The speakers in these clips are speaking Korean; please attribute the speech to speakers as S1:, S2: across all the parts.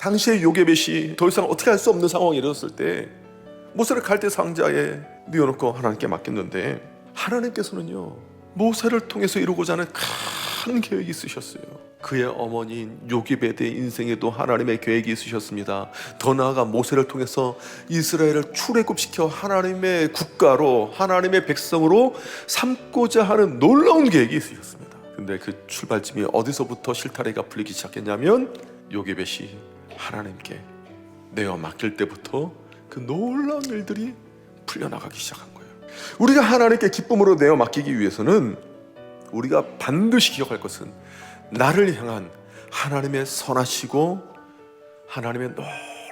S1: 당시의 요게벳이 더 이상 어떻게 할 수 없는 상황에 이르렀을 때 모세를 갈대 상자에 넣어놓고 하나님께 맡겼는데, 하나님께서는요 모세를 통해서 이루고자 하는 큰 계획이 있으셨어요. 그의 어머니인 요게벳의 인생에도 하나님의 계획이 있으셨습니다. 더 나아가 모세를 통해서 이스라엘을 출애굽시켜 하나님의 국가로, 하나님의 백성으로 삼고자 하는 놀라운 계획이 있으셨습니다. 근데 그 출발점이 어디서부터 실타래가 풀리기 시작했냐면, 요게벳이 하나님께 내어 맡길 때부터 그 놀라운 일들이 풀려나가기 시작한 거예요. 우리가 하나님께 기쁨으로 내어 맡기기 위해서는 우리가 반드시 기억할 것은 나를 향한 하나님의 선하시고 하나님의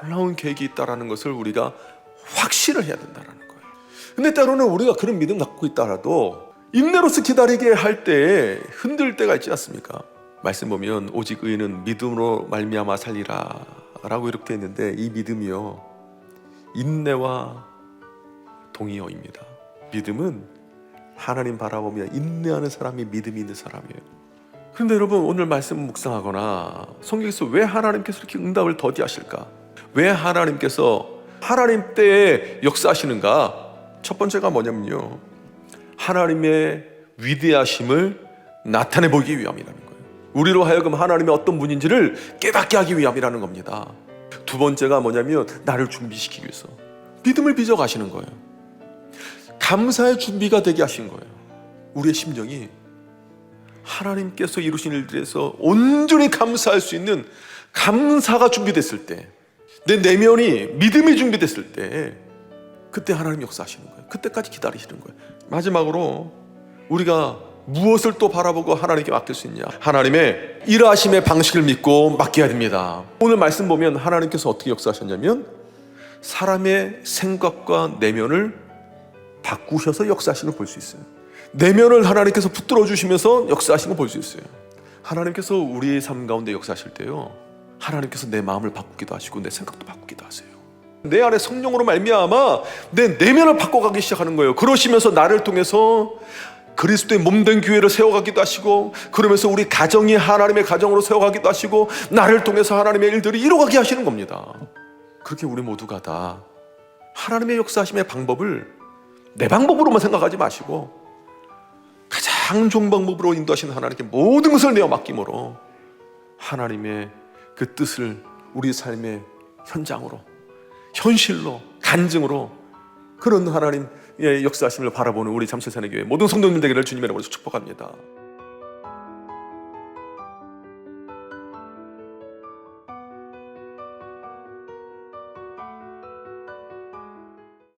S1: 놀라운 계획이 있다는 것을 우리가 확신을 해야 된다는 거예요. 근데 때로는 우리가 그런 믿음 갖고 있다라도 인내로서 기다리게 할 때에 흔들 때가 있지 않습니까? 말씀 보면 오직 의인은 믿음으로 말미암아 살리라 라고 이렇게 했는데, 이 믿음이요 인내와 동의어입니다. 믿음은 하나님 바라보며 인내하는 사람이 믿음이 있는 사람이에요. 그런데 여러분, 오늘 말씀 묵상하거나 성경에서 왜 하나님께서 이렇게 응답을 더디하실까? 왜 하나님께서 하나님 때에 역사하시는가? 첫 번째가 뭐냐면요, 하나님의 위대하심을 나타내 보이기 위함이라는 거예요. 우리로 하여금 하나님의 어떤 분인지를 깨닫게 하기 위함이라는 겁니다. 두 번째가 뭐냐면 나를 준비시키기 위해서 믿음을 빚어 가시는 거예요. 감사의 준비가 되게 하신 거예요. 우리의 심정이 하나님께서 이루신 일들에서 온전히 감사할 수 있는 감사가 준비됐을 때, 내 내면이 믿음이 준비됐을 때, 그때 하나님 역사하시는 거예요. 그때까지 기다리시는 거예요. 마지막으로 우리가 무엇을 또 바라보고 하나님께 맡길 수 있냐? 하나님의 일하심의 방식을 믿고 맡겨야 됩니다. 오늘 말씀 보면 하나님께서 어떻게 역사하셨냐면, 사람의 생각과 내면을 바꾸셔서 역사하시는 걸 볼 수 있어요. 내면을 하나님께서 붙들어 주시면서 역사하시는 걸 볼 수 있어요. 하나님께서 우리의 삶 가운데 역사하실 때요, 하나님께서 내 마음을 바꾸기도 하시고 내 생각도 바꾸기도 하세요. 내 안에 성령으로 말미암아 내 내면을 바꿔가기 시작하는 거예요. 그러시면서 나를 통해서 그리스도의 몸된 교회를 세워가기도 하시고, 그러면서 우리 가정이 하나님의 가정으로 세워가기도 하시고, 나를 통해서 하나님의 일들이 이루어가게 하시는 겁니다. 그렇게 우리 모두가 다 하나님의 역사하심의 방법을 내 방법으로만 생각하지 마시고, 가장 좋은 방법으로 인도하시는 하나님께 모든 것을 내어 맡김으로 하나님의 그 뜻을 우리 삶의 현장으로, 현실로, 간증으로, 그런 하나님의 역사하심을 바라보는 우리 잠실산의 교회 모든 성도님들 되기를 주님의 이름으로 축복합니다.